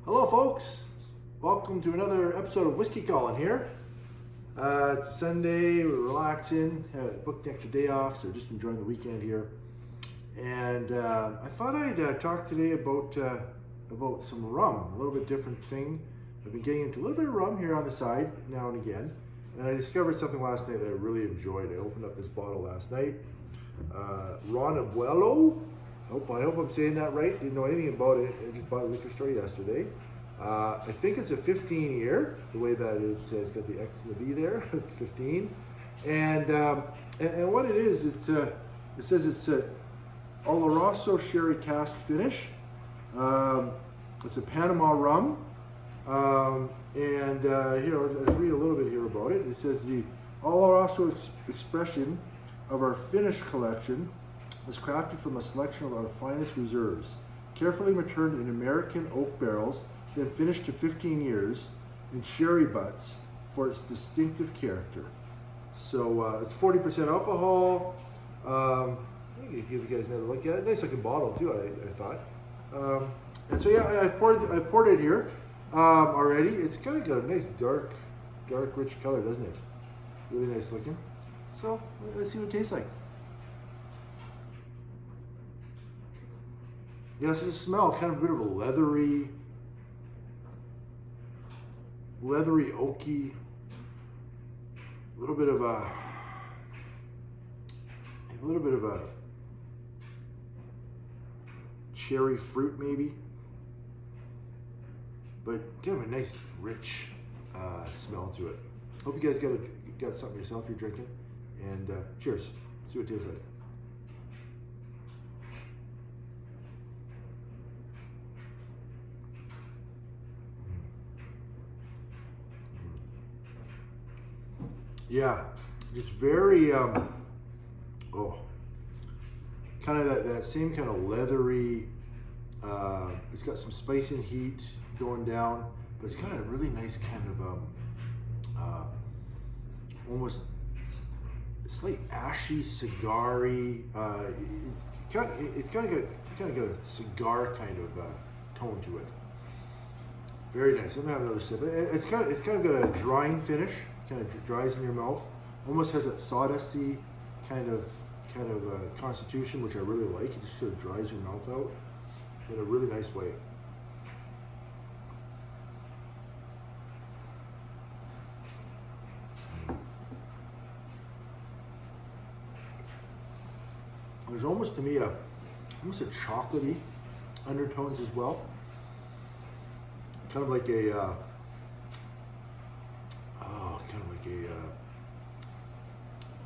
Hello folks, welcome to another episode of Whiskey Calling here. It's Sunday, we're relaxing, booked an extra day off, so just enjoying the weekend here. And I thought I'd talk today about some rum, a little bit different thing. I've been getting into a little bit of rum here on the side now and again, and I discovered something last night that I really enjoyed. I opened up this bottle last night, Abuelo. I hope I'm saying that right. Didn't know anything about it. I just bought a liquor store yesterday. I think it's a 15 year, the way that it says, got the X and the V there, 15. And what it is, it says it's a Oloroso sherry cask finish. It's a Panama rum. Here, let's read a little bit here about it. It says the Oloroso expression of our finish collection was crafted from a selection of our finest reserves, carefully matured in American oak barrels, then finished to 15 years in sherry butts for its distinctive character. So it's 40% alcohol. I'm gonna give you guys another look at it. Nice looking bottle too, I thought. And so yeah, I poured it here already. It's kind of got a nice dark rich color, doesn't it? Really nice looking. So let's see what it tastes like. Yeah, so the smell, kind of a bit of a leathery, oaky, a little bit of a cherry fruit maybe, but kind of a nice rich smell to it. Hope you guys got something yourself you're drinking, and cheers. See what it tastes like. Yeah, just very, kind of that same kind of leathery, it's got some spice and heat going down, but it's got a really nice kind of, almost slight ashy, cigar-y, it's kind of got a cigar kind of tone to it. Very nice. I'm gonna have another sip. It's kind of got a drying finish. Kind of dries in your mouth. Almost has that sawdusty kind of constitution, which I really like. It just sort of dries your mouth out in a really nice way. There's almost to me almost a chocolatey undertones as well. Kind of like a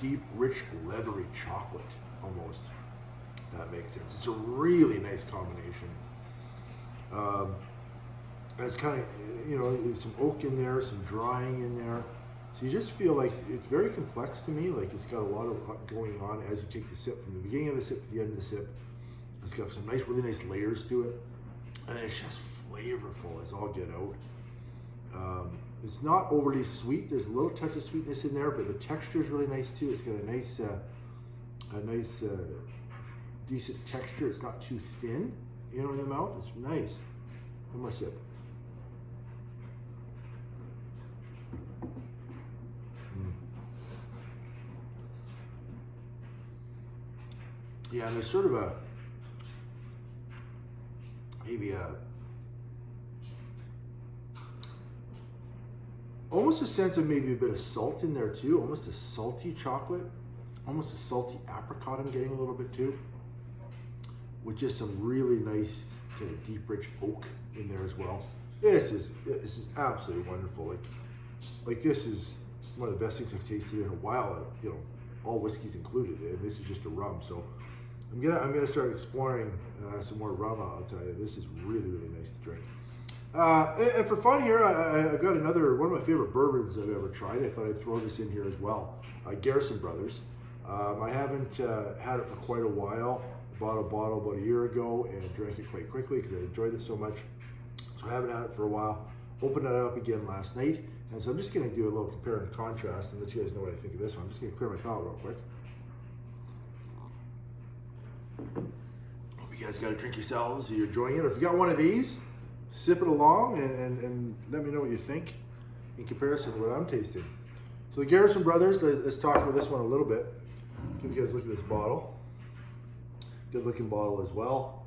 deep, rich, leathery chocolate, almost. If that makes sense. It's a really nice combination. It's kind of, there's some oak in there, some drying in there. So you just feel like it's very complex to me. Like it's got a lot going on as you take the sip, from the beginning of the sip to the end of the sip. It's got some really nice layers to it, and it's just flavorful as all get out. It's not overly sweet. There's a little touch of sweetness in there, but the texture is really nice too. It's got a nice, decent texture. It's not too thin, in the mouth. It's nice. One more sip. Yeah, and there's sort of almost a sense of maybe a bit of salt in there too, almost a salty chocolate, almost a salty apricot I'm getting a little bit too, with just some really nice kind of deep rich oak in there as well. This is absolutely wonderful. Like this is one of the best things I've tasted in a while, all whiskeys included, and this is just a rum. So I'm gonna start exploring some more rum. I'll tell you, this is really nice to drink. And for fun here, I've got one of my favorite bourbons I've ever tried. I thought I'd throw this in here as well. Garrison Brothers. I haven't had it for quite a while. I bought a bottle about a year ago and drank it quite quickly because I enjoyed it so much. So I haven't had it for a while. Opened it up again last night. And so I'm just going to do a little compare and contrast and let you guys know what I think of this one. I'm just going to clear my palate real quick. Hope you guys got a drink yourselves, you're enjoying it. Or if you got one of these, sip it along and let me know what you think in comparison to what I'm tasting. So the Garrison brothers, let's talk about this one a little bit. Give you guys a look at this bottle. Good looking bottle as well.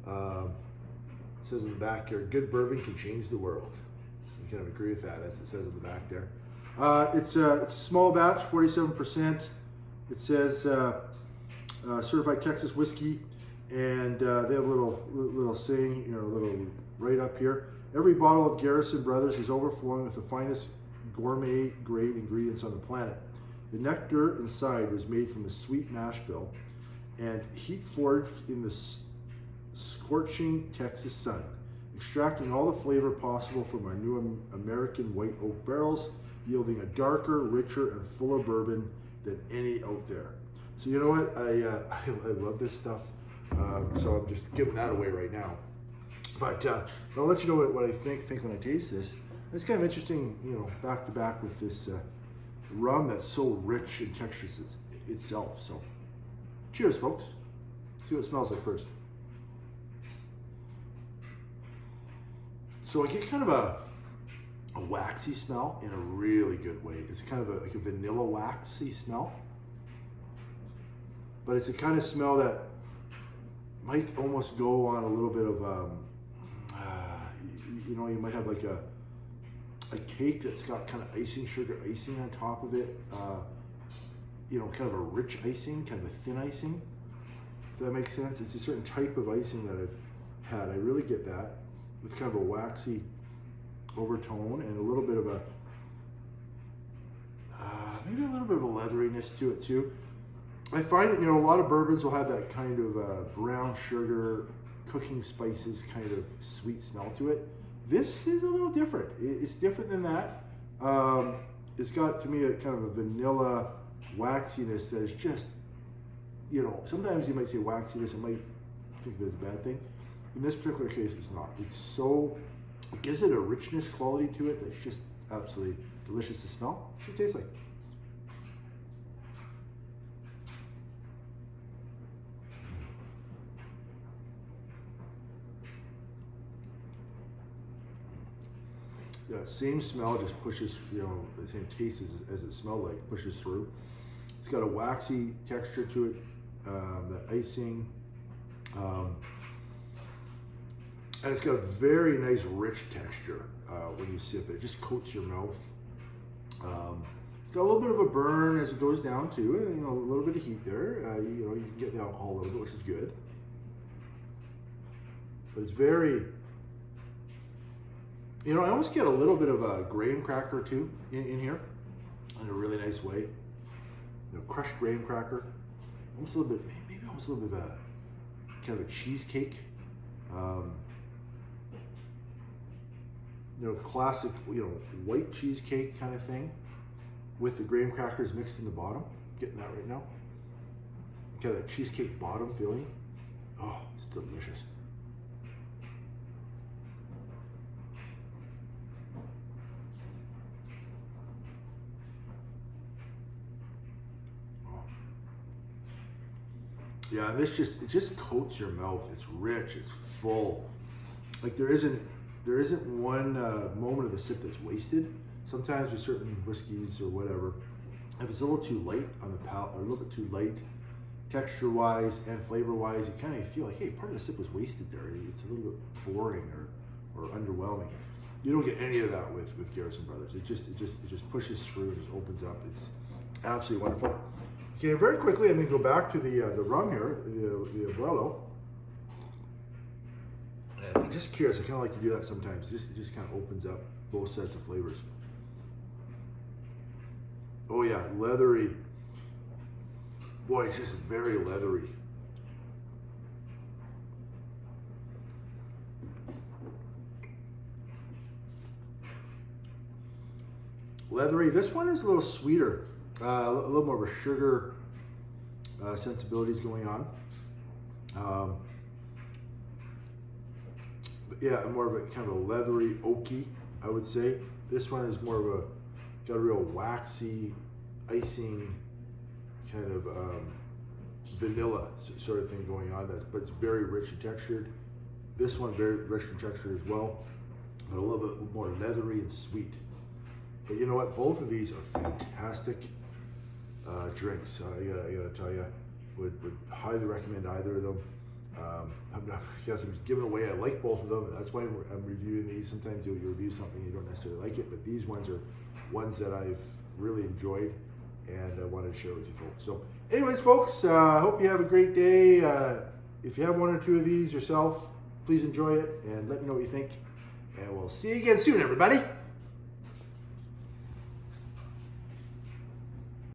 It says in the back here, good bourbon can change the world. You kind of agree with that, as it says in the back there. It's a small batch, 47%. It says certified Texas whiskey, and they have a little saying, you know, a little right up here. Every bottle of Garrison Brothers is overflowing with the finest gourmet grade ingredients on the planet. The nectar inside was made from the sweet mash bill and heat forged in the scorching Texas sun, extracting all the flavor possible from our new American white oak barrels, yielding a darker, richer, and fuller bourbon than any out there. So you know what, I love this stuff, so I'm just giving that away right now. But I'll let you know what I think when I taste this. It's kind of interesting, you know, back to back with this rum that's so rich in textures itself. So cheers, folks. See what it smells like first. So I get kind of a waxy smell in a really good way. It's kind of like a vanilla waxy smell. But it's a kind of smell that might almost go on a little bit of, you know, you might have like a cake that's got kind of sugar icing on top of it. You know, kind of a rich icing, kind of a thin icing. If that makes sense. It's a certain type of icing that I've had. I really get that with kind of a waxy overtone and a little bit of a, maybe a little bit of a leatheriness to it too. I find that, you know, a lot of bourbons will have that kind of brown sugar, cooking spices kind of sweet smell to it. This is a little different. It's different than that. It's got, to me, a kind of a vanilla waxiness that is just, you know, sometimes you might say waxiness and might think of it as a bad thing. In this particular case, it's not. It's so, it gives it a richness quality to it that's just absolutely delicious to smell. That's what it tastes like. Yeah, same smell, just pushes, you know, the same taste as it smelled like, pushes through. It's got a waxy texture to it, that icing. And it's got a very nice rich texture when you sip it. It just coats your mouth. It's got a little bit of a burn as it goes down too, and, you know, a little bit of heat there. You know, you can get the alcohol a little bit, which is good. But it's very, you know, I almost get a little bit of a graham cracker too in here, in a really nice way. You know, crushed graham cracker, almost a little bit, maybe almost a little bit of a kind of a cheesecake. You know, classic, you know, white cheesecake kind of thing with the graham crackers mixed in the bottom. Getting that right now. Got that cheesecake bottom feeling. Oh, it's delicious. Yeah, it just coats your mouth. It's rich, it's full. Like there isn't one moment of the sip that's wasted. Sometimes with certain whiskeys or whatever, if it's a little too light on the palate, or a little bit too light, texture-wise and flavor-wise, you kind of feel like, hey, part of the sip was wasted there. It's a little bit boring or underwhelming. You don't get any of that with Garrison Brothers. It just pushes through, it just opens up. It's absolutely wonderful. Okay, very quickly, I'm going to go back to the rum here, the Abuelo. And I'm just curious, I kind of like to do that sometimes. It just kind of opens up both sets of flavors. Oh yeah, leathery. Boy, it's just very leathery. Leathery. This one is a little sweeter. A little more of a sugar sensibilities going on. But yeah, more of a kind of a leathery, oaky, I would say. This one is more of a, got a real waxy, icing, kind of vanilla sort of thing going on. But it's very rich and textured. This one very rich and textured as well. but a little bit more leathery and sweet. But you know what? Both of these are fantastic drinks. I gotta tell you, would highly recommend either of them. I guess I'm just giving away. I like both of them. That's why I'm reviewing these. Sometimes you review something you don't necessarily like it, but these ones are ones that I've really enjoyed, and I wanted to share with you folks. So, anyways, folks, I hope you have a great day. If you have one or two of these yourself, please enjoy it and let me know what you think. And we'll see you again soon, everybody.